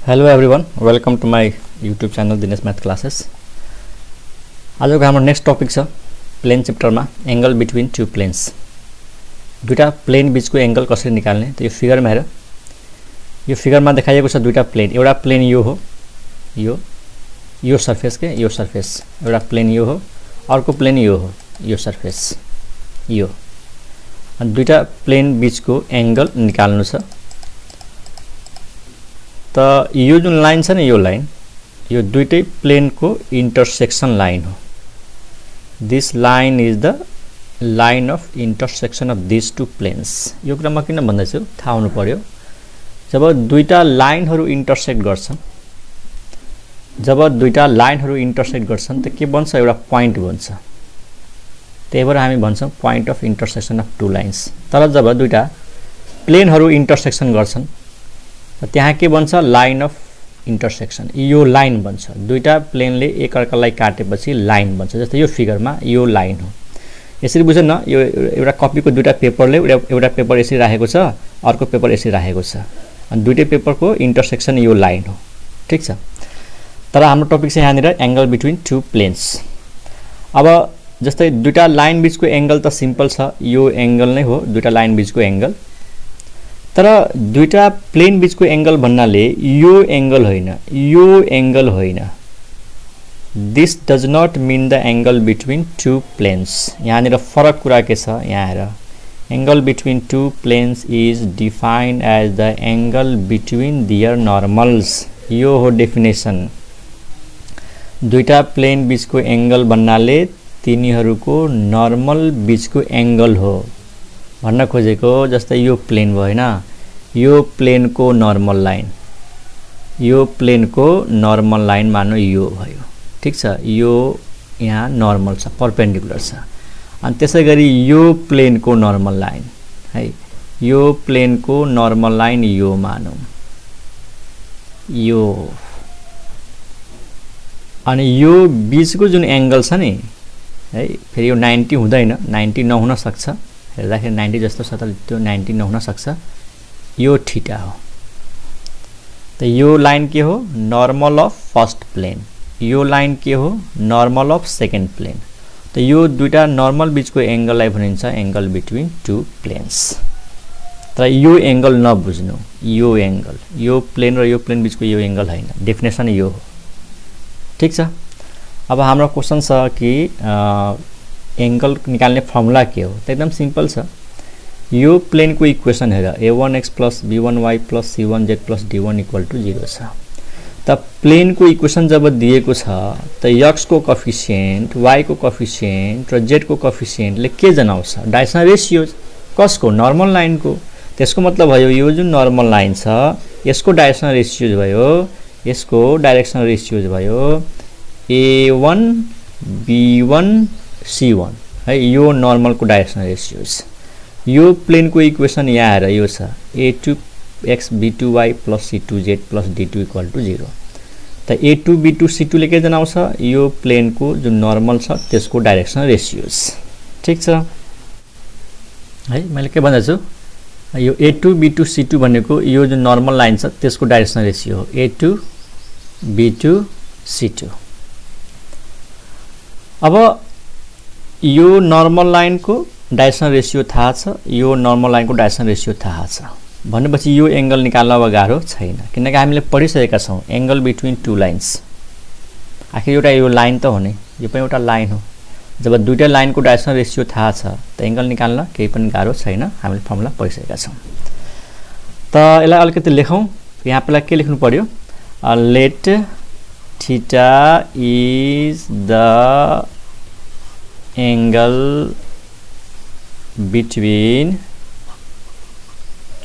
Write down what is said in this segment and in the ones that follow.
Hello everyone, welcome to my YouTube channel Dinesh Math Classes. आज को हाम्रो next topic छ प्लेन चैप्टर में एंगल बिट्विन टू प्लेन्स। दुईटा प्लेन बीच को एंगल कसरी निकाल्ने तो यो फिगर में हेर, यो फिगर में देखाइएको छ दुईटा प्लेन। एउटा प्लेन यो हो, यो सर्फेस के यो सर्फेस, एउटा प्लेन यो हो, अर्को प्लेन यो हो, यो सर्फेस यो। अनि दुईटा प्लेन बीच को एंगल निकाल्नु छ। तो यो जुन लाइन छ नि, यो लाइन यो दुईटै प्लेन को इंटरसेक्शन लाइन हो। This line is the line of intersection of this two planes. यो कुरा म किन भन्दैछु थाहा हुनु पर्यो। जब दुईटा लाइनहरु इंटरसेक्ट गर्छन्, जब दुईटा लाइनहरु इंटरसेक्ट गर्छन् त के बन्छ, एउटा प्वाइन्ट बन्छ। त्यही भएर हामी भन्छौं point of intersection of two lines. तर जब दुईटा प्लेनहरु इंटरसेक्शन गर्छन् त्यहाँ के बन्छ, लाइन अफ इंटरसेक्शन। यो लाइन बन्छ। दुईटा प्लेनले एकअर्कालाई काटेपछि लाइन बन्छ। जस्तै यो फिगरमा यो लाइन हो। यसरी बुझ्नु न, यो एउटा कपीको दुईटा पेपरले एउटा पेपर यसरी राखेको छ, अर्को पेपर यसरी राखेको छ, अनि दुईटै पेपरको इंटरसेक्शन यो लाइन हो। ठीक छ। तर हाम्रो टपिक चाहिँ यहाँनिर एंगल बिट्विन टू प्लेन्स। अब जस्तै दुईटा लाइन बीचको एंगल त सिम्पल छ, यो एंगल नै हो दुईटा लाइन बीचको एंगल। तर दुईटा प्लेन बीचको एंगल भन्नाले यो एंगल होइन, यो एंगल होइन। This does not mean the angle between two planes. यहाँनिर फरक कुरा के छ, यहाँ हेर। Angle between two planes is defined as the angle between their normals. यो हो डेफिनेसन। दुईटा प्लेन बीचको एंगल भन्नाले तिनीहरुको नर्मल बीचको एंगल हो भन्न खोजेको। जस्तै यो प्लेन भयो हैन, यो प्लेन को नर्मल लाइन, यो प्लेन को नर्मल लाइन मान्नु यो भयो। ठीक छ। यो यहाँ नर्मल छ, परपेंडिकुलर छ। अनि त्यसैगरी यो प्लेन को नर्मल लाइन है, यो प्लेन को नर्मल लाइन यो मानौं यो। अनि यो बीचको जुन एंगल छ नि है, फेरि यो 90 हुँदैन, 90 नहुन सक्छ। हेर्दाखेरि 90 जस्तो छ, तर त्यो 90 नहुन सक्छ। यो थीटा हो। त यो लाइन के हो, नर्मल अफ फर्स्ट प्लेन। यो लाइन के हो, नर्मल अफ सेकेन्ड प्लेन। त यो दुईटा नर्मल बीचको एंगललाई भनिन्छ एंगल बिट्विन टू प्लेन्स। तर यो एंगल नबुझ्नु, यो एंगल, यो प्लेन र यो प्लेन बीचको यो एंगल हैन, डेफिनेसन यो हो। ठीक छ। अब हाम्रो क्वेशन छ कि एंगल निकाल्ने फर्मुला के हो। त एकदम सिंपल छ। यो प्लेन को इक्वेशन हेर, a1x plus b1y plus c1z plus d1 equal to 0 छ। त प्लेन को इक्वेशन जब दिएको छ त x को कोएफिशिएंट, y को कोएफिशिएंट र z को कोएफिशिएंट ले के जनाउँछ, डाइरेक्सन रेशियो। कसको, नर्मल लाइन को। त्यसको मतलब भयो यो जुन नर्मल लाइन छ यसको डाइरेक्सन रेशियो भयो, यसको डाइरेक्सन रेशियो भयो a1 b1 c1 है, यो नर्मल को डाइरेक्सन रेशियोज। यो प्लेन को इक्वेशन यहाँ हेर, यो छ a2x b2y plus c2z plus d2 equal to 0। त a2 b2 c2 ले के जनाउँछ, यो प्लेन को जुन नर्मल छ त्यसको डाइरेक्सन रेशियोज। ठीक छ है। मैले के भन्दैछु, यो a2 b2 c2 भनेको यो जुन नर्मल लाइन छ त्यसको डाइरेक्सन रेशियो हो, a2 b2 c2। अब यो नर्मल लाइन को डाइरेक्सन रेशियो थाहा छ, यो नर्मल लाइन को डाइरेक्सन रेशियो थाहा छ भनेपछि यो एंगल निकाल्न अब गाह्रो छैन, किनकि हामीले पढिसकेका छौं एंगल बिट्विन टू लाइन्स। आखिर एउटा यो लाइन त हो नि, यो पनि एउटा लाइन हो। जब दुईटा लाइन को डाइरेक्सन रेशियो थाहा छ त एंगल निकाल्न केही पनि गाह्रो छैन, हामीले फर्मुला पढिसकेका छौं। त यसलाई अलिकति लेखौं। यहाँ पहिला के लेख्नु पर्यो, let theta is the angle between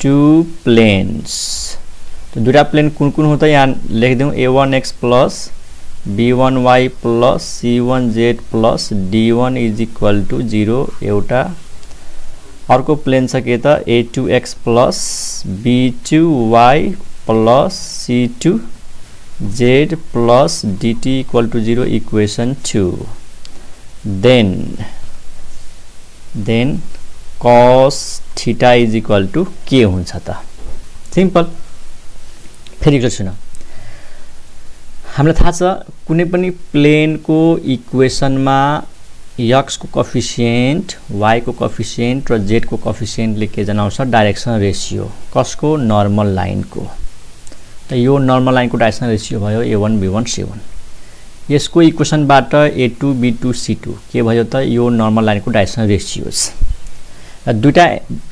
two planes. तो दुईटा प्लेन कुन कुन हो त यहाँ लेख देऊ, a1x plus b1y plus c1z plus d1 is equal to 0 एउटा। अर्को प्लेन छ के त a2x plus b2y plus c2z plus dt equal to 0 equation 2। then cos theta is equal to के हुन्छ त, सिंपल। फेरि एकचोटि सुन, हामीलाई थाहा छ कुनै पनि प्लेनको इक्वेसनमा x को कोएफिसिएन्ट, y को कोएफिसिएन्ट र z को कोएफिसिएन्टले के जनाउँछ डाइरेक्सन रेशियो कसको नर्मल लाइनको। त यो नर्मल लाइनको डाइरेक्सन रेशियो भयो a1 b1 c1। यसको इक्वेसनबाट a2 b2 c2 के भयो त यो नर्मल लाइनको डाइरेक्सन रेशियोज। दुईटा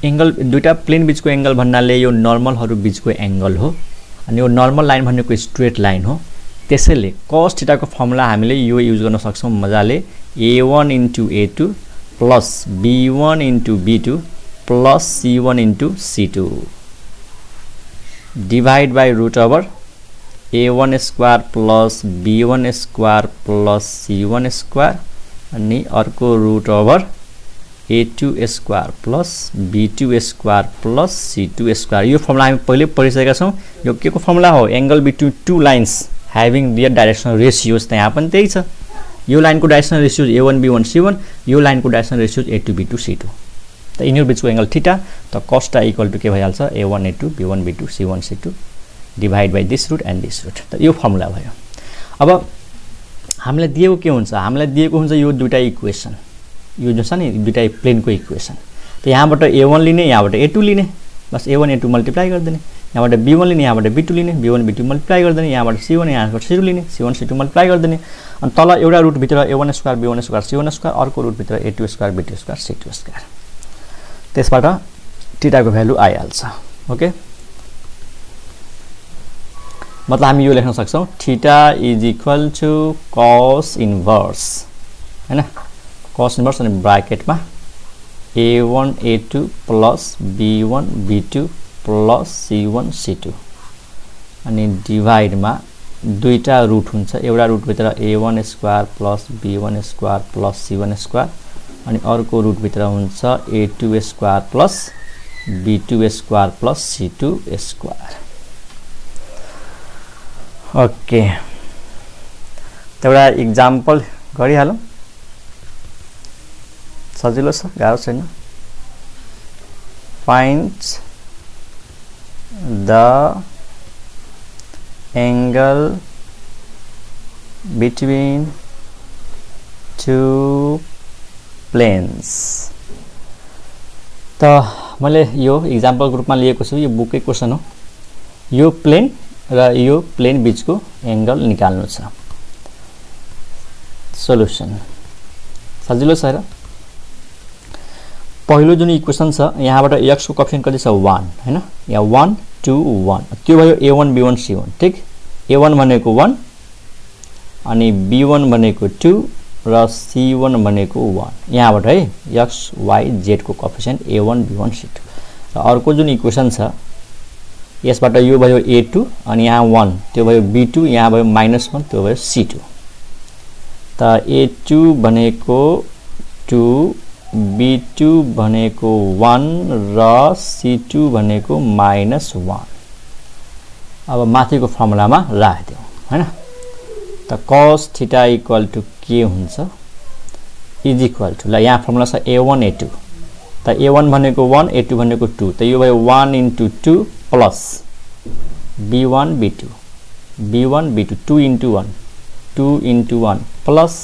एंगल दुईटा प्लेन बीचको एंगल भन्नाले यो नर्मलहरु बीचको एंगल हो अनि यो नर्मल लाइन भनेको स्ट्रेट लाइन हो। त्यसैले cos थीटा को फर्मुला हामीले यो युज गर्न सक्छौं मजाले a1 into a2 plus b1 into b2 plus c1 into c2 divide by root over a1 square plus b1 square plus c1 square अनि अर्को root over a2 square plus b2 square plus c2 square। यो formula हामी पहिले पढिसकेका छौं। यो के को फर्मुला हो angle between two lines having their directional ratios। यहाँ पनि त्यही छ। यो लाइन को direction ratios a1 b1 c1, यो लाइन को direction ratios a2 b2 c2। त यिनीहरु बीचको एंगल थीटा त cos θ इक्वल टु के भइहाल्छ a1 a2 b1 b2 c1 c2 divide by this root and this root. त यो फर्मुला भयो। अब हामीलाई दिएको के हुन्छ हामीलाई दिएको हुन्छ यो दुईटा इक्वेसन यो जो छ नि दुईटा प्लेनको इक्वेसन। त यहाँबाट a1 लिने यहाँबाट a2 लिने बस a1 a2 मल्टिप्लाई गर्दिने यहाँबाट b1 लिने यहाँबाट b2 लिने b1 b2 मल्टिप्लाई गर्दिने यहाँबाट c1 यहाँबाट c2 लिने c1 c2 मल्टिप्लाई गर्दिने अनि तल एउटा रुट भित्र a1 square b1 square c1 square अर्को रुट भित्र a2 square b2 square c2 square. त्यसबाट थीटाको भ्यालु आइहाल्छ। ओके मतलब हामी यो लेख्न सक्छौं theta is equal to cos inverse हैन cos इन्भर्स अनि ब्र्याकेटमा a1 a2 plus b1 b2 plus c1 c2 अनि डिवाइड मा दुईटा रुट हुन्छ एउटा रुट भित्र a1 square plus b1 square plus c1 square अनि अर्को रुट भित्र हुन्छ a2 square plus b2 square plus c2 square. Okay त एउटा एक्जाम्पल गरिहालौं सजिलो छ गाह्रो छैन। Find the angle between two planes। त मैले यो एक्जाम्पलको रूपमा लिएको छु। यो बुककै क्वेशन हो। यो प्लेन र यो प्लेन बीचको एंगल निकाल्नु छ। सोलुसन सजिलो छ र। पहिलो जुन इक्वेसन छ यहाँबाट x को कोएफिसिएन्ट कति छ 1 हैन यहाँ 1 2 1 त्यो भयो a1 b1 c1 ठीक। a1 भनेको 1 अनि b1 भनेको 2 र c1 भनेको 1 यहाँबाट है x y z को कोएफिसिएन्ट a1 b1 c2 र अर्को जुन इक्वेसन छ यसबाट यो भयो a2 अनि यहाँ 1 त्यो भयो b2 यहाँ भयो -1 त्यो भयो c2। त a2 भनेको 2 b2 भनेको 1 र c2 भनेको -1। अब माथिको फर्मुलामा राख्दियौ हैन। त cos थीटा इक्वल टु के हुन्छ इज इक्वल टु ल यहाँ फर्मुला छ a1 a2 त a1 भनेको 1 a2 भनेको 2 त यो भयो 1 into 2 plus b1 b2 b1 b2 2 into 1 2 into 1 plus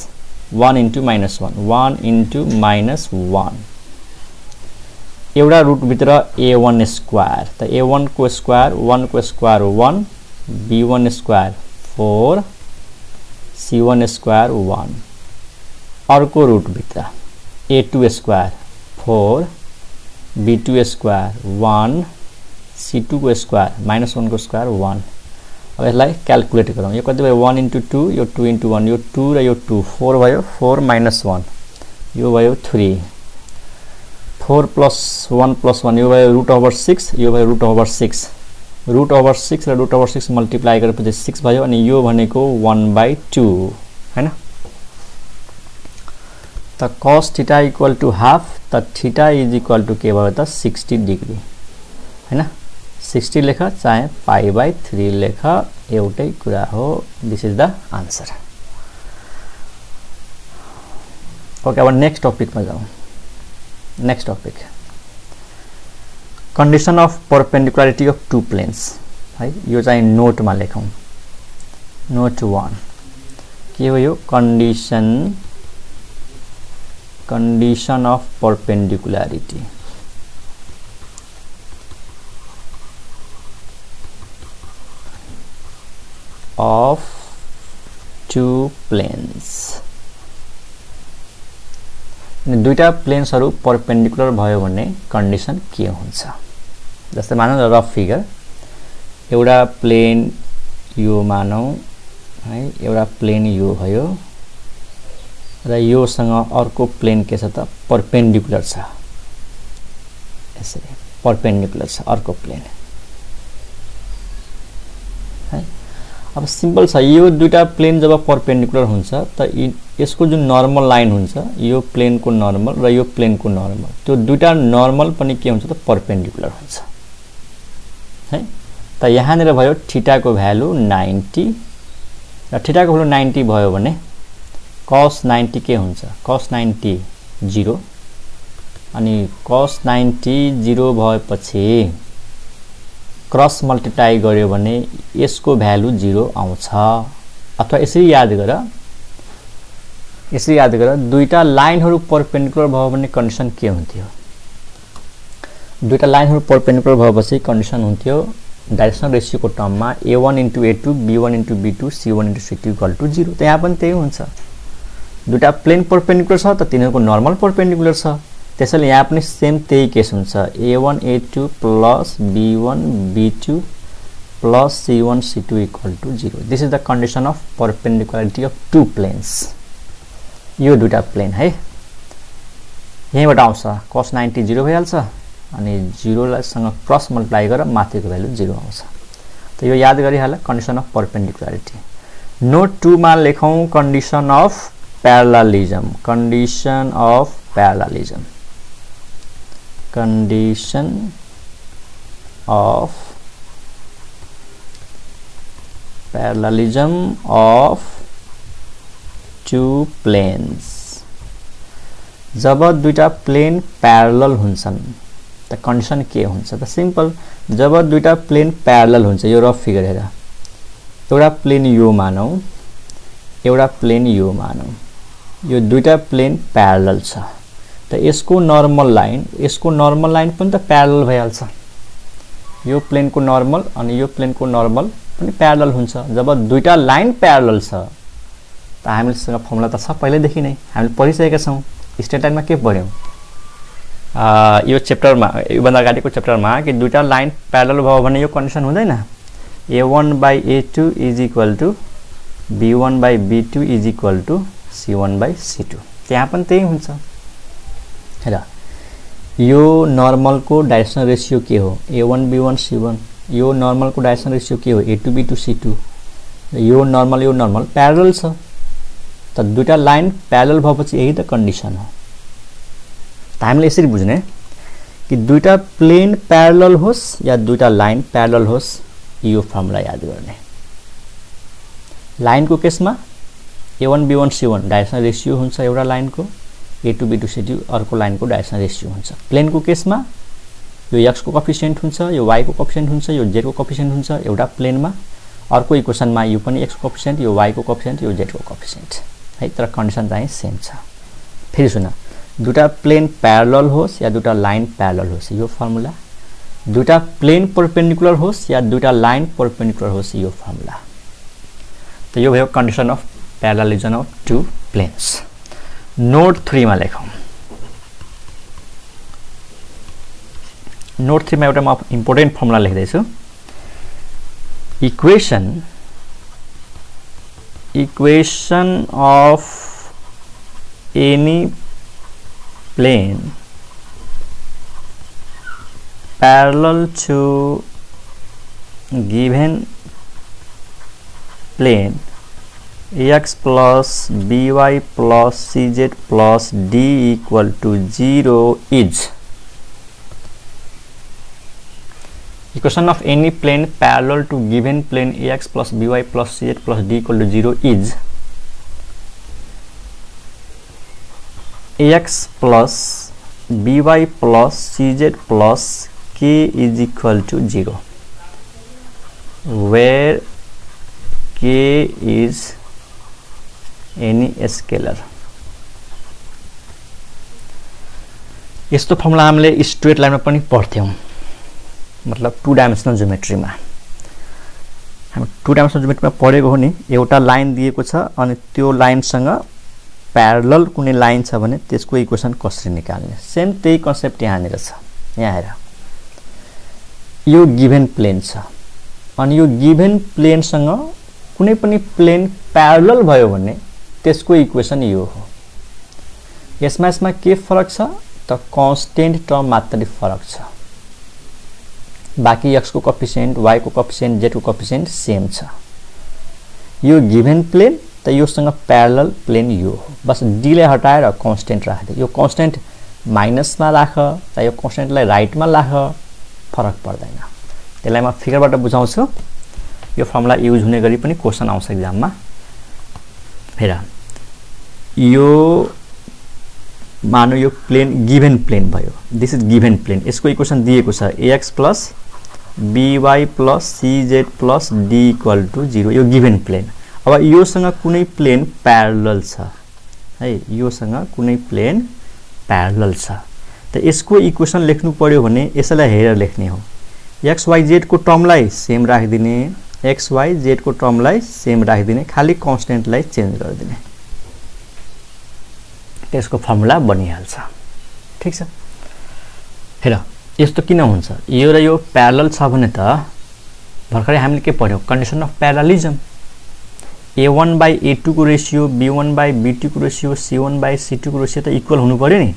1 into -1 1 into -1 एउटा रुट भित्र a1 स्क्वायर त a1 को स्क्वायर 1 को square 1 b1 square 4 c1 square 1 अर्को रुट भित्र a2 square 4 b2 square 1 c2 को स्क्वायर -1 को स्क्वायर 1। अब यसलाई क्याल्कुलेट गरौँ। यो कति भयो 1 into 2 यो 2 into 1 यो 2 र यो 2 4 भयो 4 - 1 यो भयो 3 4 plus 1 plus 1 यो भयो √/6 यो भयो √/6 √/6 र √/6 मल्टिप्लाई गरेपछि 6 भयो अनि यो भनेको 1/2 हैन। त cos theta equal to half त थीटा इज इक्वल टु के भयो त 60 डिग्री हैन। 60 लेख चाहे π/3 लेख एउटै कुरा हो। This is the answer. Okay अब नेक्स्ट टपिक में जाऊँ। Next topic condition of perpendicularity of two planes है। यो चाहिँ नोट में लेखौं नोट 1 के हो यो condition of perpendicularity of two planes दुईटा प्लेन्सहरु परपेंडिकुलर भयो भने कन्डिसन के हुन्छ जस्तै मानौं रफ फिगर एउटा प्लेन यो मानौं है एउटा प्लेन यो भयो र यो सँग अर्को प्लेन के छ त परपेंडिकुलर छ यसरी परपेंडिकुलर छ अर्को प्लेन है अब सिम्पल छ यो दुईटा प्लेन जब परपेंडिकुलर हुन्छ त यसको जुन नर्मल लाइन हुन्छ यो प्लेन को नर्मल र यो प्लेन को नर्मल त्यो दुईटा नर्मल पनि के हुन्छ त परपेंडिकुलर हुन्छ है त यहाँ नेर भयो थीटा को भ्यालु 90 र थीटा को भ्यालु 90 भयो भने cos 90 के हुन्छ cos 90 0 अनि cos 90 0 भएपछि क्रस मल्टिप्लाई गर्यो भने यसको भ्यालु 0 आउँछ अथवा यसरी याद गर दुईटा लाइनहरु परपेंडिकुलर भयो भने कन्डिसन के हुन्थ्यो दुईटा लाइनहरु परपेंडिकुलर भएपछि कन्डिसन हुन्थ्यो डाइरेक्सनल रेशियो को टर्ममा a1 * a2 b1 * b2 c1 * c2 = 0 त यहाँ पनि त्यही हुन्छ दुईटा प्लेन परपेंडिकुलर छ त तिनीहरुको नर्मल परपेंडिकुलर छ त्यसैले यहाँ पनि सेम त्यही केस हुन्छ a1 a2 + b1 b2 + c1 c2 = 0 this is the condition of perpendicularity of two planes यो दुईटा प्लेन है यहीबाट आउँछ cos 90 0 भइहाल्छ अनि 0 लाई सँग क्रस मल्टिप्लाई गरेर माथिको भ्यालु 0 आउँछ त यो याद गरिहाल कन्डिसन अफ परपेंडिकुलरिटी नोट 2 मा लेखौं condition of parallelism condition of parallelism of two planes जब दुईटा प्लेन प्यारलल हुन्छन् त कन्डिसन के हुन्छ त सिम्पल जब दुईटा प्लेन प्यारलल हुन्छ यो रफ फिगर हेर एउटा प्लेन यो मानौ एउटा प्लेन यो मानौ यो दुईटा प्लेन प्यारलल छ त यसको नर्मल लाइन पनि त प्यारलल भइहाल्छ यो प्लेन को नर्मल अनि यो प्लेन को नर्मल पनि प्यारलल हुन्छ जब दुईटा लाइन प्यारलल छ त हामीसँग फर्मुला त छ पहिले देखि नै हामीले पढिसकेका छौं स्ट्रेट लाइनमा के पढ्यौं यो च्याप्टरमा यो भन्दा अगाडिको च्याप्टरमा कि दुईटा लाइन प्यारलल भयो भने यो कन्डिसन हुँदैन a1/a2 = b1/b2 = c1/c2 त्यहाँ पनि त्यही हुन्छ हेर यो नर्मल को डाइरेक्सनल रेशियो के हो a1 b1 c1 यो नर्मल को डाइरेक्सनल रेशियो के हो a2 b2 c2 यो नर्मल प्यारलल छ त दुईटा लाइन प्यारलल भएपछि यही त कन्डिसन हो त हामीले यसरी बुझ्ने कि दुईटा प्लेन प्यारलल होस् या दुईटा लाइन प्यारलल होस् यो फर्मुला याद गर्ने लाइन को केसमा a1 b1 c1 directional ratio हुन्छ एउटा लाइन को a2 b2 c2 अर्को लाइन को डाइरेक्सनल रेशियो हुन्छ प्लेन को केसमा यो x को कोएफिसिएन्ट हुन्छ यो y को कोएफिसिएन्ट हुन्छ यो z को कोएफिसिएन्ट हुन्छ एउटा प्लेनमा अर्को इक्वेसनमा यो पनि x को कोएफिसिएन्ट यो y को कोएफिसिएन्ट यो z को कोएफिसिएन्ट है तर कन्डिसन चाहिँ सेम छ फेरि सुन दुईटा प्लेन प्यारलल होस् या दुईटा लाइन प्यारलल होस् यो फर्मुला दुईटा प्लेन परपेंडिकुलर होस् या दुईटा लाइन परपेंडिकुलर होस् यो फर्मुला त यो भयो condition of parallelism of two planes note 3 मा लेखौं नोट 3 मा एउटा म इम्पोर्टेन्ट फर्मुला लेख्दै छु equation of any plane parallel to given plane x plus by plus cz plus d = 0 is equation of any plane parallel to given plane ax plus by plus cz plus d = 0 is ax plus by plus cz plus k = 0 where k k is any scalar। यस्तो formula हामीले straight लाइनमा पनि पढ्थ्यौं, मतलब 2 dimensional ज्योमेट्रीमा। हामी 2 dimensional ज्योमेट्रीमा पढेको हो नि, एउटा लाइन दिएको छ अनि त्यो लाइनसँग प्यारलल कुनै लाइन छ भने त्यसको इक्वेसन कसरी निकाल्ने, सेम त्यही कन्सेप्ट यहाँनिर छ। यहाँ हेर, यो गिभन प्लेन छ अनि यो गिभन प्लेनसँग कुनै पनि प्लेन प्यारलल भयो भने त्यसको इक्वेसन यो हो। यसमा के फरक छ त कन्स्टेन्ट टर्म मात्रै फरक छ, बाकी x को कोएफिसिएन्ट, y को कोएफिसिएन्ट, z को कोएफिसिएन्ट सेम छ। यो गिभन प्लेन त योसँग प्यारलल प्लेन यो हो, बस d लाई हटाएर कन्स्टेन्ट राख्दै, यो कन्स्टेन्ट माइनसमा राख त यो कन्स्टेन्टलाई राइटमा राख, फरक पर्दैन। त्यसलाई म फिगरबाट बुझाउँछु। यो फर्मुला युज हुने गरी पनि क्वेशन आउँछ एक्जाममा। हेर, यो मानो यो प्लेन गिभन प्लेन भयो, दिस इज गिभन प्लेन। यसको इक्वेसन दिएको छ ax plus by plus cz plus d equal to 0। यो गिभन प्लेन। अब योसँग कुनै प्लेन प्यारलल छ है, योसँग कुनै प्लेन प्यारलल छ त यसको इक्वेसन लेख्नु पर्यो भने यसलाई हेरेर लेख्ने हो। x y z को टर्मलाई सेम राखिदिने, x y z को टर्मलाई सेम राखिदिने, खाली कन्स्टेन्टलाई चेन्ज गरिदिने, त्यसको फर्मुला बनिहाल्छ। ठीक छ। हेर, यस्तो किन हुन्छ, यो र यो प्यारलल छ भने त भर्खरै हामीले के पढ्यौं, condition of parallelism. a1 by a2 को रेशियो, b1 by b2 को रेशियो, c1 by c2 को रेशियो त इक्वल हुनु पर्यो नि।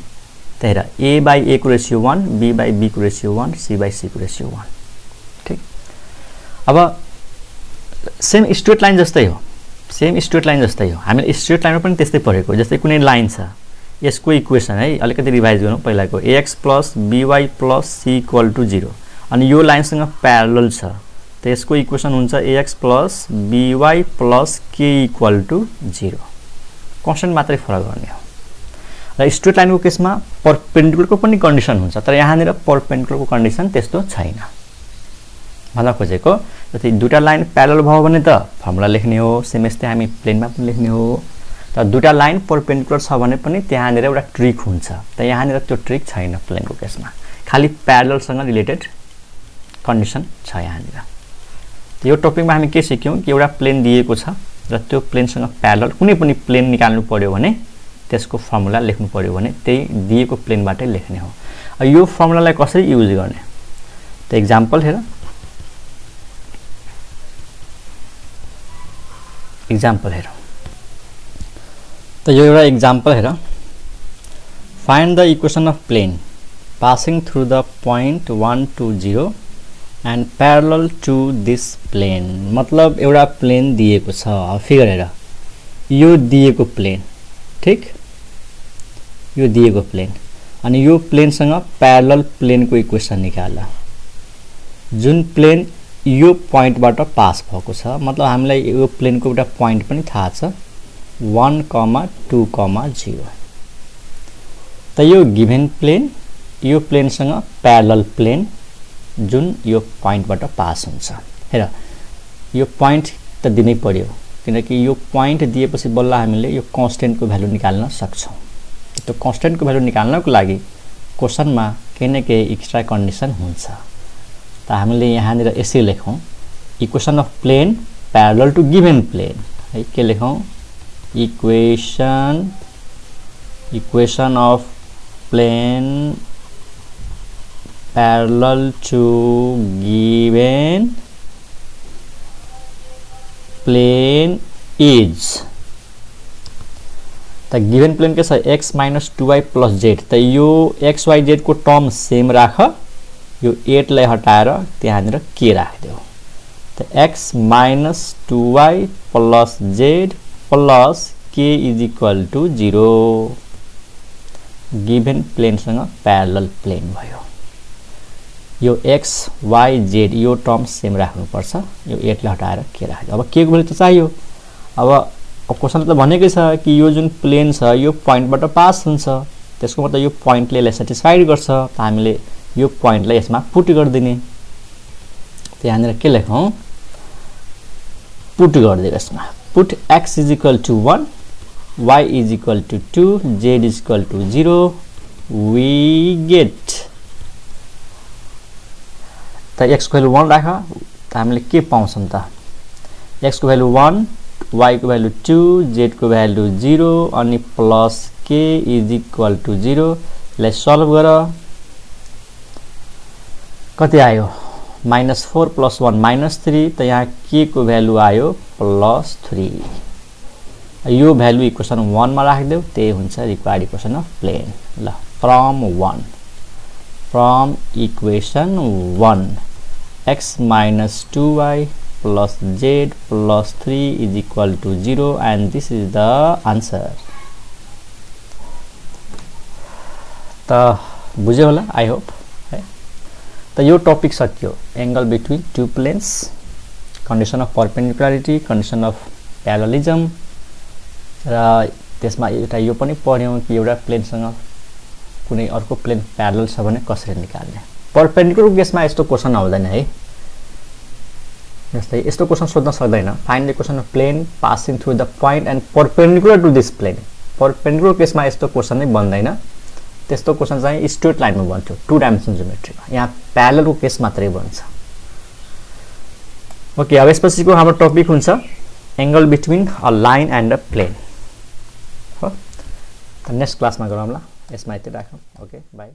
त हेर, a by a को रेशियो 1, b by b को रेशियो 1, c by c को रेशियो 1। ठीक। अब सेम स्ट्रेट लाइन जस्तै हो, सेम स्ट्रेट लाइन जस्तै हो। हामीले स्ट्रेट लाइनमा पनि त्यस्तै पढेको। जस्तै कुनै लाइन छ, यसको इक्वेसन है अलिकति रिभाइज गरौँ पहिलाको, ax plus by plus c equal to 0 अनि यो लाइनसँग प्यारलल छ त यसको इक्वेसन हुन्छ ax plus by plus k equal to 0। Constant मात्रै फरक गर्ने हो। र स्ट्रेट लाइनको केसमा परपेन्डिकुलरको पनि कन्डिसन हुन्छ, तर यहाँनिर परपेन्डिकुलरको कन्डिसन त्यस्तो छैन। भन्न खोजेको जस्तै दुईटा लाइन प्यारलल भयो भने त फर्मुला लेख्ने हो, सेम यस्तै हामी प्लेनमा पनि लेख्ने हो। तर दुईटा लाइन परपेन्डिकुलर छ भने पनि त्यहाँनिर एउटा ट्रिक हुन्छ, त यहाँनिर त्यो ट्रिक छैन प्लेनको केसमा, खाली प्यारललसँग रिलेटेड कन्डिसन छ यहाँनिर। यो टपिकमा हामी के सिक्यौं कि एउटा प्लेन दिएको छ र त्यो प्लेनसँग प्यारलल कुनै पनि प्लेन निकाल्नु पर्यो भने त्यसको फर्मुला लेख्नु पर्यो भने त्यही दिएको प्लेनबाटै लेख्ने हो। यो फर्मुलालाई कसरी युज गर्ने त एक्जाम्पल हेर, एक्जाम्पल हेर। त यो एउटा एक्जाम्पल हेर, find the equation of plane passing through the point 1 to 0 and parallel to this plane. मतलब एउटा प्लेन दिएको छ, फिगर हेर, यो दिएको प्लेन, ठीक, यो दिएको प्लेन अनि यो प्लेनसँग प्यारलल प्लेनको इक्वेसन निकाल। जुन प्लेन यो पोइन्टबाट पास भएको छ, मतलब हामीलाई यो प्लेनको एउटा पोइन्ट पनि थाहा छ 1, 2, 0। त यो गिभन प्लेन, यो प्लेनसँग प्यारलल प्लेन जुन यो पोइन्टबाट पास हुन्छ। हेर, यो पोइन्ट त दिनै पर्यो किनकि यो पोइन्ट दिएपछि बल्ल हामीले यो कन्स्टेन्टको भ्यालु निकाल्न सक्छौं। त्यो कन्स्टेन्टको भ्यालु निकाल्नको लागि क्वेशनमा केही न केही एक्स्ट्रा कन्डिसन हुन्छ। त हामीले यहाँनिर यसरी लेखौं, equation of plane parallel to given plane है, के लेखौं, equation of plane parallel to given plane is. त गिभन प्लेन के छ, x minus 2y plus z। त यो x y z को टर्म सेम राख, यो 8 लाई हटाएर त्यहाँनिर k राखिदेऊ। त x minus 2y plus z plus k is equal to 0। Given प्लेनसँग प्यारलल प्लेन भयो। यो x y z यो टर्म सेम राख्नुपर्छ, यो 8 लाई हटाएर k राखिदेऊ। अब k को भ्यालु त चाहियो। अब क्वेशनले त भनेकै छ कि यो जुन प्लेन छ यो पोइन्टबाट पास हुन्छ, त्यसको मतलब यो पोइन्टले यसलाई सेटिस्फाइड गर्छ। त हामीले यो पोइन्टलाई यसमा पुट गरिदिने। त यहाँनिर के लेखौं, पुट गरिदिएको यसमा put x is equal to 1 y is equal to 2 z is equal to 0 we get त x को भ्यालु 1 राख त हामीले के पाउँछौं त x को भ्यालु 1 y को भ्यालु 2 z को भ्यालु 0 अनि plus k is equal to 0 लाई सल्भ गर कति आयो -4 + 1 -3 त यहाँ k को भ्यालु आयो +3 यो भ्यालु इक्वेसन 1 मा राख्दियौ त्यही हुन्छ रिक्वायर्ड इक्वेसन अफ प्लेन ल from equation 1 x - 2y + z + 3 is equal to 0 and this is the answer. त बुझ्यो होला आई होप है त यो टपिक सकियो angle between two planes condition of perpendicularity condition of parallelism र त्यसमा एउटा यो पनि पढ्यौं कि एउटा प्लेनसँग कुनै अर्को प्लेन प्यारलल छ भने कसरी निकाल्ने परपेन्डिकुलर केसमा यस्तो क्वेशन आउँदैन है जस्तै यस्तो क्वेशन सोध्न सक्दैन find the equation of plane passing through the point and perpendicular to this plane perpendicular केसमा यस्तो क्वेशन नै बन्दैन त्यस्तो क्वेशन चाहिँ स्ट्रेट लाइनमा बन्थ्यो 2 डाइमेन्सन ज्योमेट्रीमा यहाँ प्यारललको केस मात्रै बन्छ ओके अब यसपछिको हाम्रो टपिक हुन्छ angle between a line and a plane हो त नेक्स्ट क्लासमा गरौँला यसमा यति राखौं ओके बाइ